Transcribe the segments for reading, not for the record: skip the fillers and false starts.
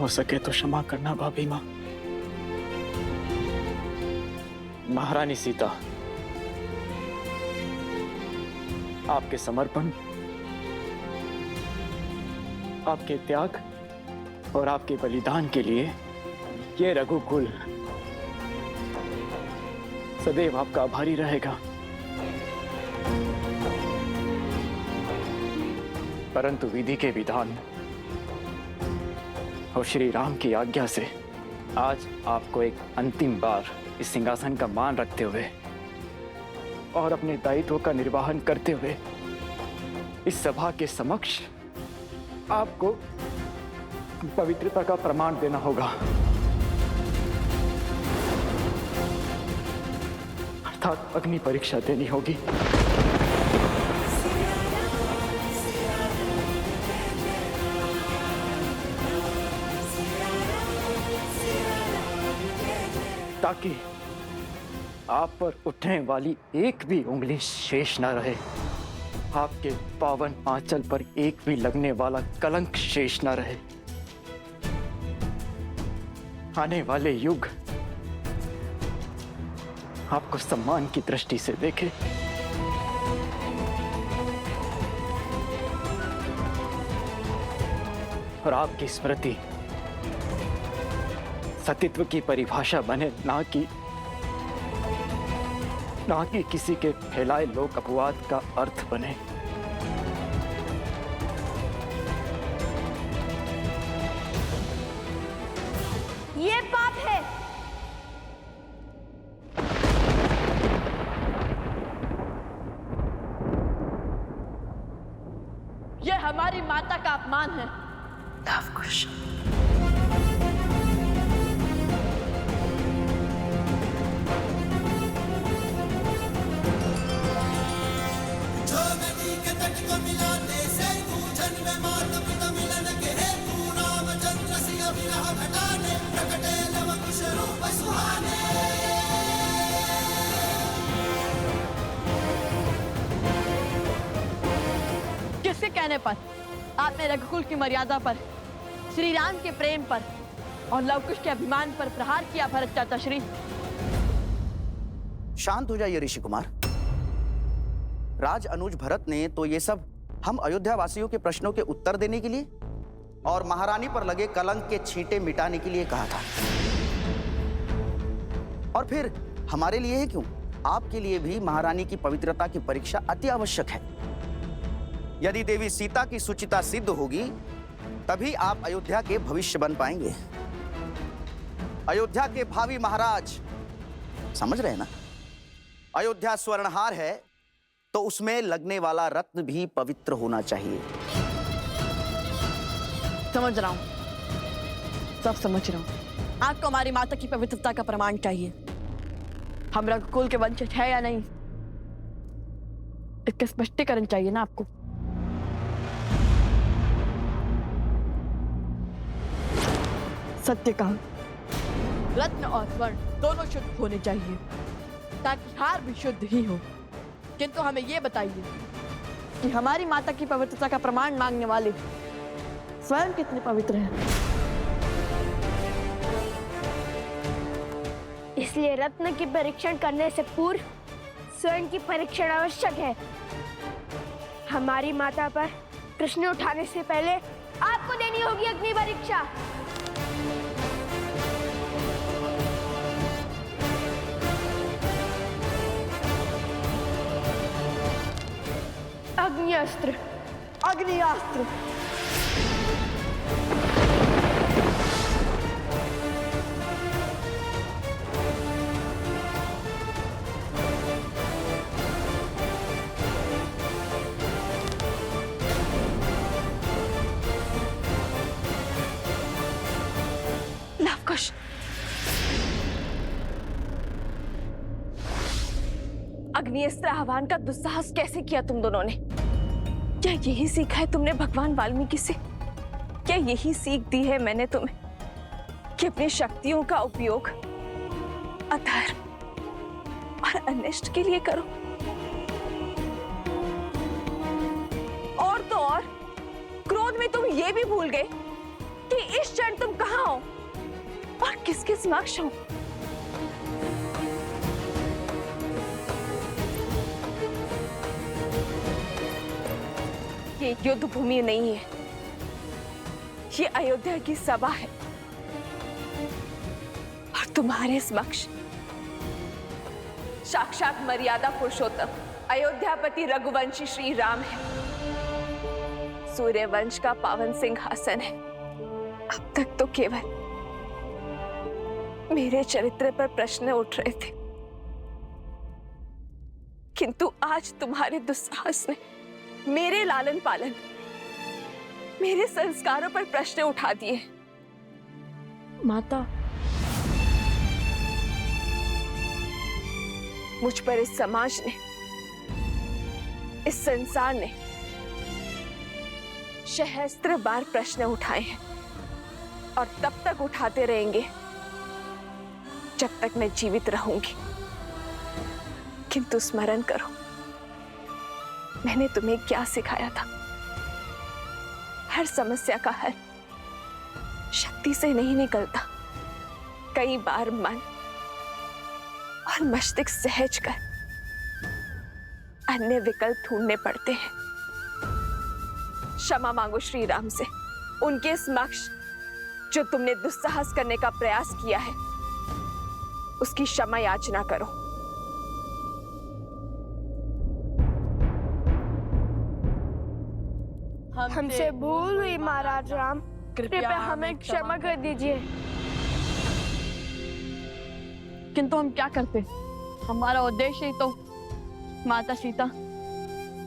हो सके तो क्षमा करना भाभी माँ। महारानी सीता, आपके समर्पण, आपके त्याग और आपके बलिदान के लिए ये रघुकुल सदैव आपका आभारी रहेगा। परंतु विधि के विधान और श्री राम की आज्ञा से आज आपको एक अंतिम बार इस सिंहासन का मान रखते हुए और अपने दायित्व का निर्वहन करते हुए इस सभा के समक्ष आपको पवित्रता का प्रमाण देना होगा, अर्थात अग्नि परीक्षा देनी होगी। ताकि आप पर उठने वाली एक भी उंगली शेष न रहे, आपके पावन आंचल पर एक भी लगने वाला कलंक शेष न रहे। आने वाले युग आपको सम्मान की दृष्टि से देखे, और आपकी स्मृति सतीत्व की परिभाषा बने, ना कि किसी के फैलाए लोक अपवाद का अर्थ बने। ये पाप है। ये हमारी माता का अपमान है। लवकुश, किसके कहने पर आपने रघुकुल की मर्यादा पर, श्री राम के प्रेम पर और लवकुश के अभिमान पर प्रहार किया भरत चाचा श्री? शांत हो जाइए ऋषि कुमार। राज अनुज भरत ने तो ये सब हम अयोध्या वासियों के प्रश्नों के उत्तर देने के लिए और महारानी पर लगे कलंक के छींटे मिटाने के लिए कहा था। और फिर हमारे लिए है क्यों, आपके लिए भी महारानी की पवित्रता की परीक्षा अति आवश्यक है। यदि देवी सीता की सुचिता सिद्ध होगी तभी आप अयोध्या के भविष्य बन पाएंगे, अयोध्या के भावी महाराज। समझ रहे हैं ना? अयोध्या स्वर्णहार है तो उसमें लगने वाला रत्न भी पवित्र होना चाहिए। समझ रहा हूं, सब समझ रहा हूं। आपको हमारी माता की पवित्रता का प्रमाण चाहिए। हम रघुकुल के वंशज है या नहीं, इसका स्पष्टीकरण चाहिए ना आपको। सत्य कहा, रत्न और स्वर्ण दोनों शुद्ध होने चाहिए ताकि हार भी शुद्ध ही हो। किंतु हमें यह बताइए कि हमारी माता की पवित्रता का प्रमाण मांगने वाले स्वयं कितने पवित्र हैं? इसलिए रत्न की परीक्षण करने से पूर्व स्वयं की परीक्षण आवश्यक है। हमारी माता पर प्रश्न उठाने से पहले आपको देनी होगी अग्नि परीक्षा। अग्निअस्त्र, अग्नियास्त्र। लवकुश, अग्निअस्त्र आह्वान का दुस्साहस कैसे किया तुम दोनों ने? क्या यही सीखा है तुमने भगवान वाल्मीकि से? क्या यही सीख दी है मैंने तुम्हें कि अपनी शक्तियों का उपयोग अधर्म और अनिष्ट के लिए करो? और तो और क्रोध में तुम ये भी भूल गए कि इस क्षण तुम कहाँ हो और किसके समक्ष हो? ये युद्ध भूमि नहीं है, ये अयोध्या की सभा है और तुम्हारे समक्ष साक्षात मर्यादा पुरुषोत्तम अयोध्यापति रघुवंशी श्री राम है। सूर्यवंश का पावन सिंहासन है। अब तक तो केवल मेरे चरित्र पर प्रश्न उठ रहे थे, किंतु आज तुम्हारे दुस्साहस ने मेरे लालन पालन, मेरे संस्कारों पर प्रश्न उठा दिए। माता, मुझ पर इस समाज ने, इस संसार ने सहस्त्र बार प्रश्न उठाए हैं और तब तक उठाते रहेंगे जब तक मैं जीवित रहूंगी। किंतु स्मरण करो, मैंने तुम्हें क्या सिखाया था? हर समस्या का हल शक्ति से नहीं निकलता, कई बार मन और मस्तिष्क सहज कर अन्य विकल्प ढूंढने पड़ते हैं। क्षमा मांगो श्री राम से, उनके समक्ष जो तुमने दुस्साहस करने का प्रयास किया है उसकी क्षमा याचना करो। हमसे भूल हुई महाराज राम, कृपया हमें क्षमा कर दीजिए। किंतु हम क्या करते? हमारा उद्देश्य ही तो माता सीता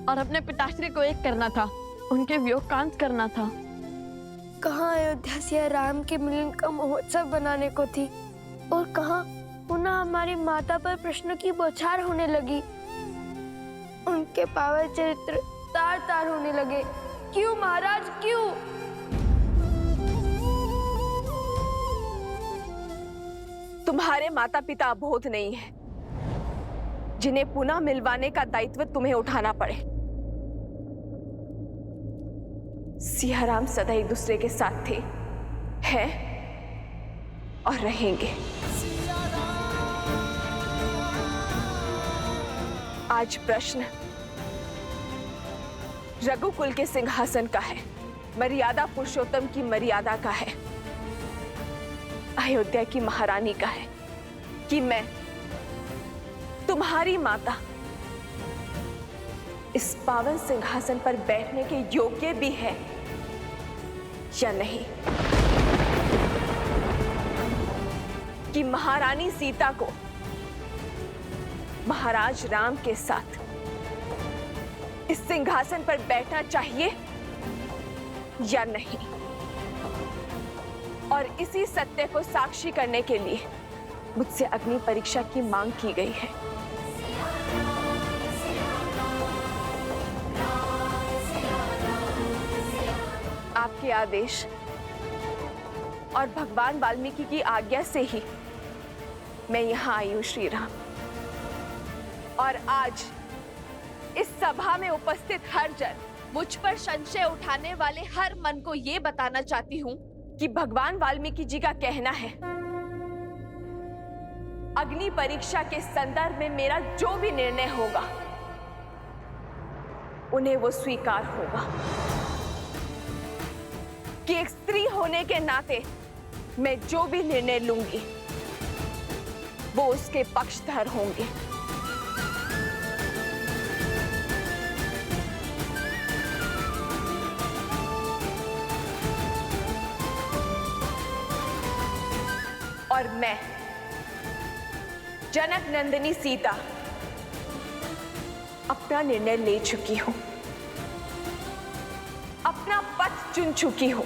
और अपने पिताश्री को एक करना था, उनके वियोग का अंत करना था। कहाँ अयोध्या से राम के मिलन का महोत्सव बनाने को थी और कहाँ पुनः हमारी माता पर प्रश्नों की बौछार होने लगी। उनके पावन चरित्र तार तार होने लगे। क्यों महाराज, क्यों? तुम्हारे माता पिता अबोध नहीं है, जिन्हें पुनः मिलवाने का दायित्व तुम्हें उठाना पड़े। सियाराम सदा एक दूसरे के साथ थे, हैं और रहेंगे। आज प्रश्न रघुकुल के सिंहासन का है, मर्यादा पुरुषोत्तम की मर्यादा का है, अयोध्या की महारानी का है कि मैं तुम्हारी माता इस पावन सिंहासन पर बैठने के योग्य भी है या नहीं, कि महारानी सीता को महाराज राम के साथ इस सिंहासन पर बैठना चाहिए या नहीं। और इसी सत्य को साक्षी करने के लिए मुझसे अग्नि परीक्षा की मांग की गई है। आपके आदेश और भगवान वाल्मीकि की आज्ञा से ही मैं यहां आई हूं श्री राम। और आज इस सभा में उपस्थित हर जन, मुझ पर संशय उठाने वाले हर मन को यह बताना चाहती हूं कि भगवान वाल्मीकि जी का कहना है, अग्नि परीक्षा के संदर्भ में मेरा जो भी निर्णय होगा उन्हें वो स्वीकार होगा, कि एक स्त्री होने के नाते मैं जो भी निर्णय लूंगी वो उसके पक्षधर होंगे। और मैं जनक नंदिनी सीता अपना निर्णय ले चुकी हूं, अपना पथ चुन चुकी हूं,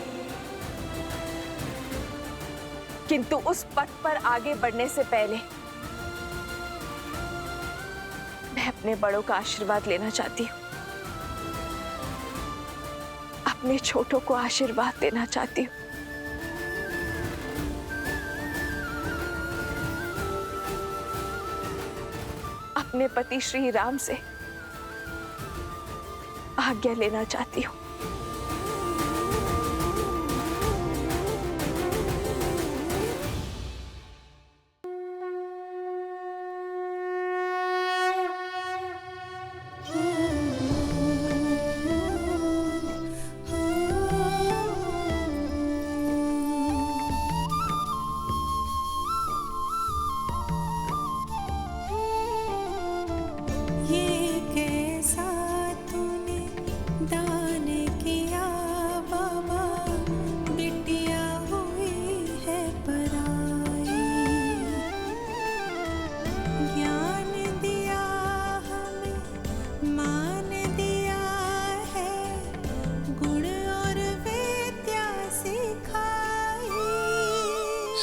किंतु उस पथ पर आगे बढ़ने से पहले मैं अपने बड़ों का आशीर्वाद लेना चाहती हूं, अपने छोटों को आशीर्वाद देना चाहती हूं। अपने पति श्री राम से आज्ञा लेना चाहती हूं।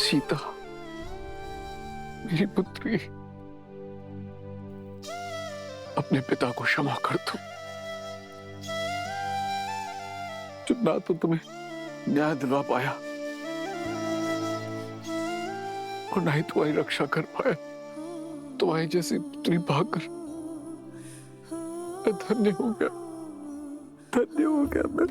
सीता, मेरी पुत्री, अपने पिता को क्षमा कर दो, जो ना तो तुम्हें न्याय दिलवा पाया और ना ही तुम्हारी रक्षा कर पाया। तुम्हारी जैसी पुत्री पाकर मैं धन्य हो गया, धन्य हो गया मैं।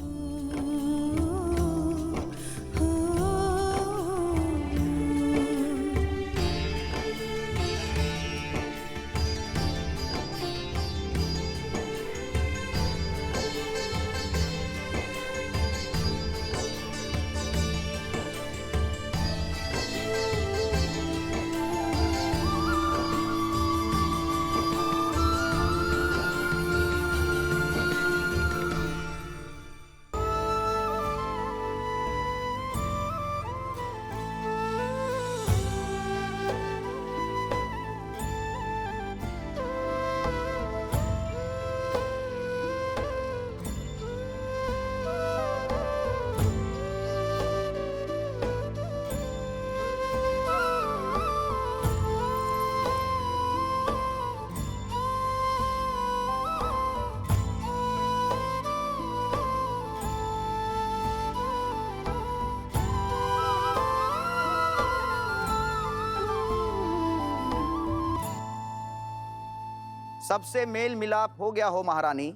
सबसे मेल मिलाप हो गया हो महारानी,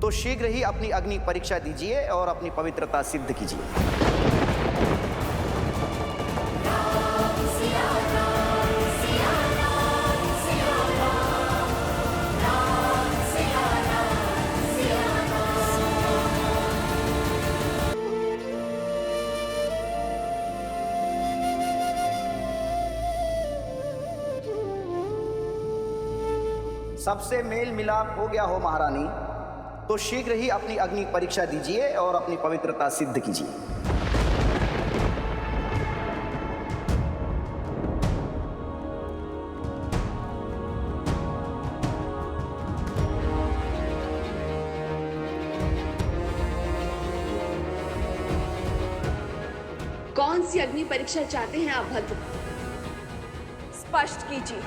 तो शीघ्र ही अपनी अग्नि परीक्षा दीजिए और अपनी पवित्रता सिद्ध कीजिए। सबसे मेल मिलाप हो गया हो महारानी, तो शीघ्र ही अपनी अग्नि परीक्षा दीजिए और अपनी पवित्रता सिद्ध कीजिए। कौन सी अग्नि परीक्षा चाहते हैं आप भद्र? स्पष्ट कीजिए,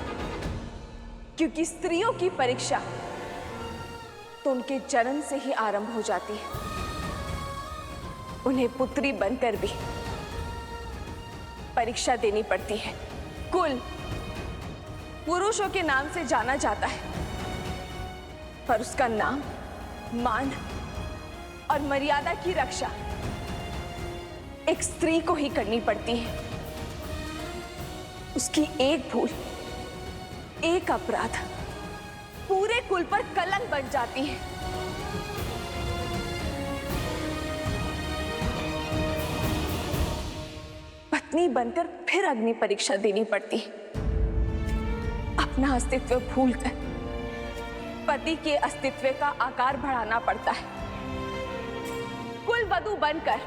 क्योंकि स्त्रियों की परीक्षा तो उनके जन्म से ही आरंभ हो जाती है। उन्हें पुत्री बनकर भी परीक्षा देनी पड़ती है। कुल पुरुषों के नाम से जाना जाता है, पर उसका नाम, मान और मर्यादा की रक्षा एक स्त्री को ही करनी पड़ती है। उसकी एक भूल, एक अपराध पूरे कुल पर कलंक बन जाती है। पत्नी बनकर फिर अग्नि परीक्षा देनी पड़ती है। अपना अस्तित्व भूलकर पति के अस्तित्व का आकार बढ़ाना पड़ता है। कुल वधू बनकर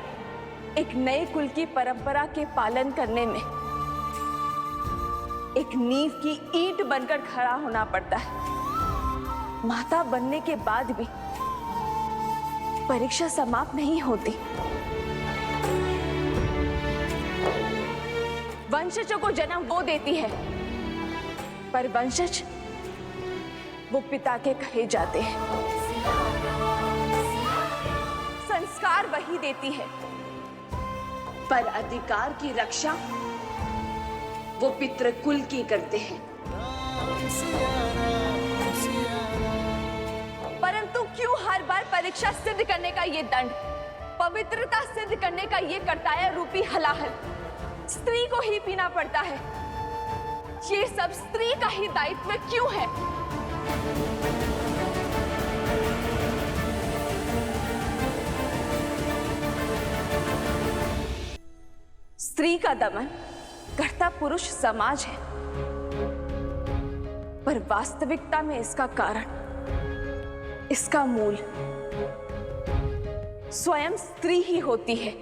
एक नए कुल की परंपरा के पालन करने में एक नींव की ईंट बनकर खड़ा होना पड़ता है। माता बनने के बाद भी परीक्षा समाप्त नहीं होती। वंशजों को जन्म वो देती है, पर वंशज वो पिता के कहे जाते हैं। संस्कार वही देती है, पर अधिकार की रक्षा वो पितृकुल की करते हैं। परंतु क्यों हर बार परीक्षा सिद्ध करने का ये दंड, पवित्रता सिद्ध करने का ये कर्तव्य रूपी हलाहल स्त्री को ही पीना पड़ता है? ये सब स्त्री का ही दायित्व क्यों है? स्त्री का दमन करता पुरुष समाज है, पर वास्तविकता में इसका कारण, इसका मूल स्वयं स्त्री ही होती है।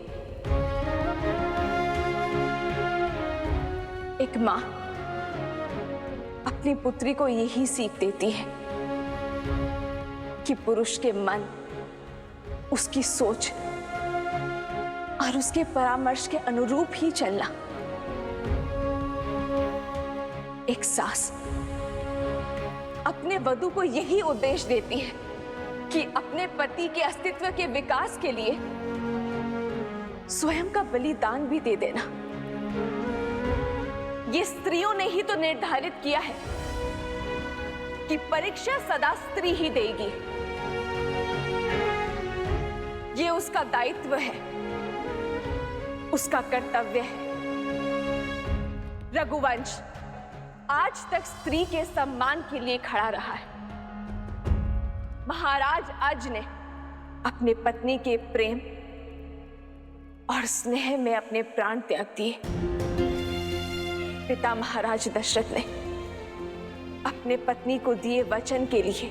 एक मां अपनी पुत्री को यही सीख देती है कि पुरुष के मन, उसकी सोच और उसके परामर्श के अनुरूप ही चलना एक सास अपने वधू को यही उपदेश देती है कि अपने पति के अस्तित्व के विकास के लिए स्वयं का बलिदान भी दे देना। ये स्त्रियों ने ही तो निर्धारित किया है कि परीक्षा सदा स्त्री ही देगी। ये उसका दायित्व है, उसका कर्तव्य है। रघुवंश आज तक स्त्री के सम्मान के लिए खड़ा रहा है। महाराज अज ने अपने पत्नी के प्रेम और स्नेह में अपने प्राण त्याग दिए। पिता महाराज दशरथ ने अपने पत्नी को दिए वचन के लिए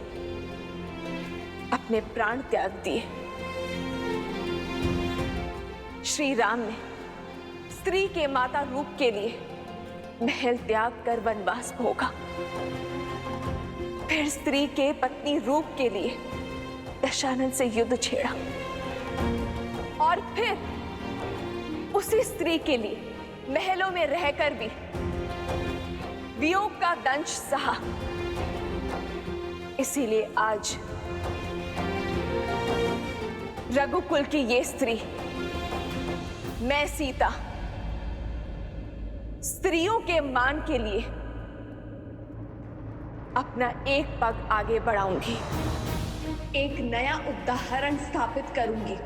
अपने प्राण त्याग दिए। श्री राम ने स्त्री के माता रूप के लिए महल त्याग कर वनवास भोगा, फिर स्त्री के पत्नी रूप के लिए दशानन से युद्ध छेड़ा और फिर उसी स्त्री के लिए महलों में रहकर भी वियोग का दंश सहा। इसीलिए आज रघुकुल की ये स्त्री, मैं सीता, स्त्रियों के मान के लिए अपना एक पग आगे बढ़ाऊंगी, एक नया उदाहरण स्थापित करूंगी।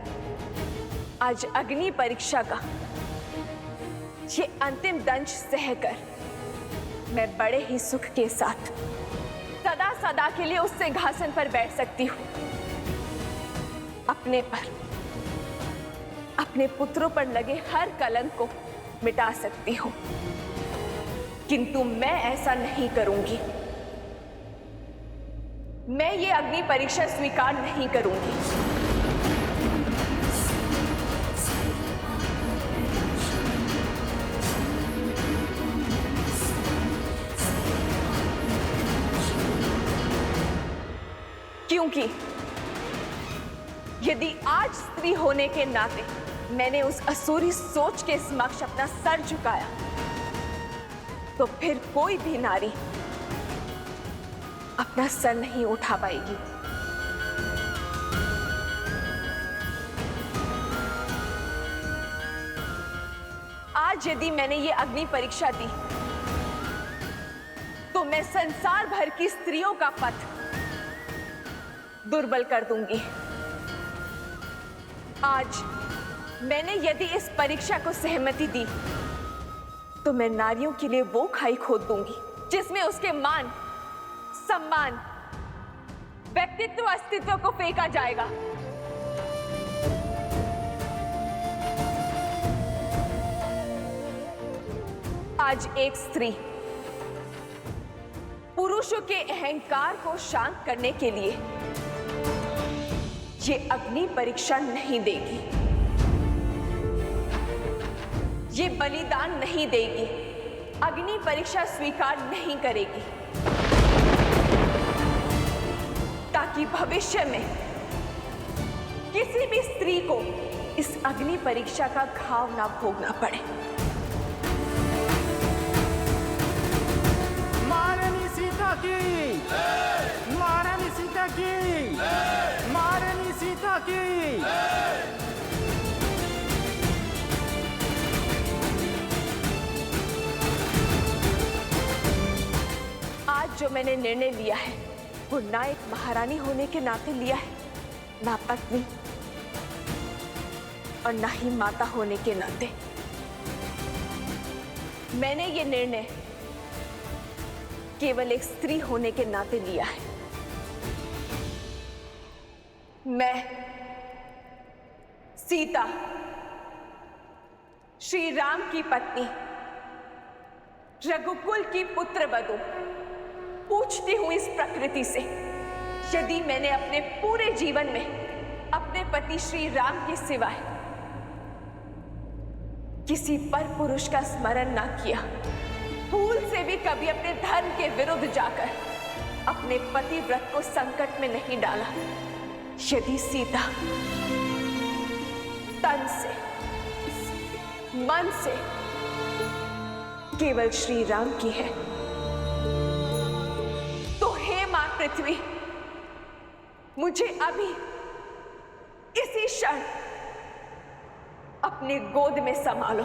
आज अग्नि परीक्षा का ये अंतिम दंश सहकर मैं बड़े ही सुख के साथ सदा सदा के लिए उस सिंहासन पर बैठ सकती हूं। अपने पर, अपने पुत्रों पर लगे हर कलंक को मिटा सकती हूं, किंतु मैं ऐसा नहीं करूंगी। मैं ये अग्नि परीक्षा स्वीकार नहीं करूंगी। क्योंकि यदि आज स्त्री होने के नाते मैंने उस असुरी सोच के समक्ष अपना सर झुकाया, तो फिर कोई भी नारी अपना सर नहीं उठा पाएगी। आज यदि मैंने ये अग्नि परीक्षा दी, तो मैं संसार भर की स्त्रियों का पथ दुर्बल कर दूंगी। आज मैंने यदि इस परीक्षा को सहमति दी, तो मैं नारियों के लिए वो खाई खोद दूंगी जिसमें उसके मान, सम्मान, व्यक्तित्व, अस्तित्व को फेंका जाएगा। आज एक स्त्री पुरुषों के अहंकार को शांत करने के लिए ये अग्नि परीक्षा नहीं देगी, ये बलिदान नहीं देगी, अग्नि परीक्षा स्वीकार नहीं करेगी, ताकि भविष्य में किसी भी स्त्री को इस अग्नि परीक्षा का घाव ना भोगना पड़े। महारानी सीता की, महारानी सीता की, महारानी सीता की। आज जो मैंने निर्णय लिया है, वो ना एक महारानी होने के नाते लिया है, ना पत्नी और ना ही माता होने के नाते। मैंने ये निर्णय केवल एक स्त्री होने के नाते लिया है। मैं सीता, श्री राम की पत्नी, रघुकुल की पुत्रवधू, पूछती हूं इस प्रकृति से, यदि मैंने अपने पूरे जीवन में अपने पति श्री राम के सिवाय किसी पर पुरुष का स्मरण ना किया, भूल से भी कभी अपने धर्म के विरुद्ध जाकर अपने पति व्रत को संकट में नहीं डाला, यदि सीता तन से, मन से केवल श्री राम की है, पृथ्वी, मुझे अभी इसी क्षण अपने गोद में संभालो।